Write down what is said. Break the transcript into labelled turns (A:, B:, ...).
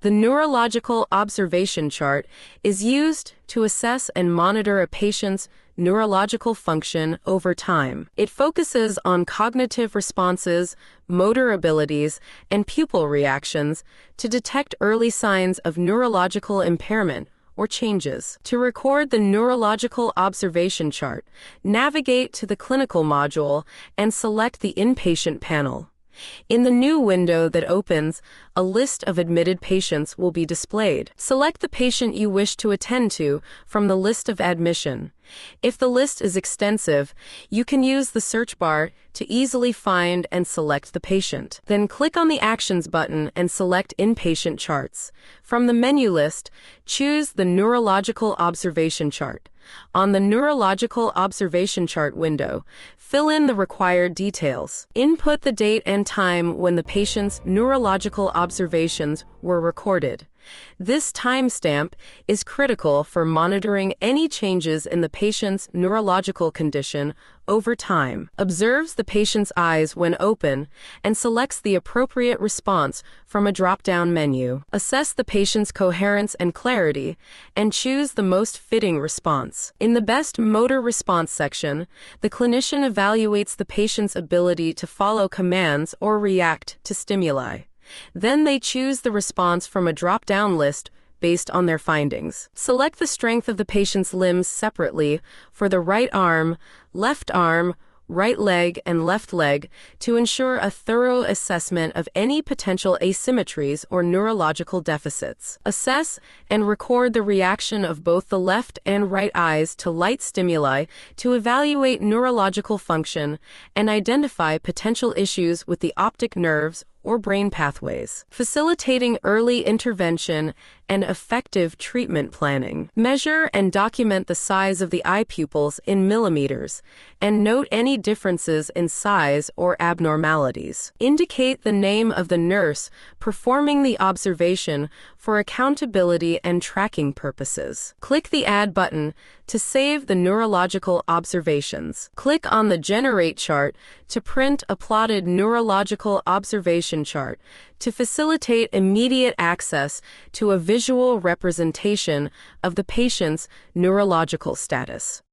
A: The Neurological Observation Chart is used to assess and monitor a patient's neurological function over time. It focuses on cognitive responses, motor abilities, and pupil reactions to detect early signs of neurological impairment or changes. To record the Neurological Observation Chart, navigate to the Clinical module and select the Inpatient panel. In the new window that opens, a list of admitted patients will be displayed. Select the patient you wish to attend to from the list of admission. If the list is extensive, you can use the search bar to easily find and select the patient. Then click on the Actions button and select Inpatient Charts. From the menu list, choose the Neurological Observation Chart. On the Neurological Observation Chart window, fill in the required details. Input the date and time when the patient's neurological observations were recorded. This timestamp is critical for monitoring any changes in the patient's neurological condition over time. Observes the patient's eyes when open and selects the appropriate response from a drop-down menu. Assess the patient's coherence and clarity and choose the most fitting response. In the Best Motor Response section, the clinician evaluates the patient's ability to follow commands or react to stimuli. Then they choose the response from a drop-down list based on their findings. Select the strength of the patient's limbs separately for the right arm, right leg, and left leg to ensure a thorough assessment of any potential asymmetries or neurological deficits. Assess and record the reaction of both the left and right eyes to light stimuli to evaluate neurological function and identify potential issues with the optic nerves or brain pathways. Facilitating early intervention and effective treatment planning. Measure and document the size of the eye pupils in millimeters and note any differences in size or abnormalities. Indicate the name of the nurse performing the observation for accountability and tracking purposes. Click the Add button to save the neurological observations. Click on the Generate chart to print a plotted neurological observation chart to facilitate immediate access to a visual representation of the patient's neurological status.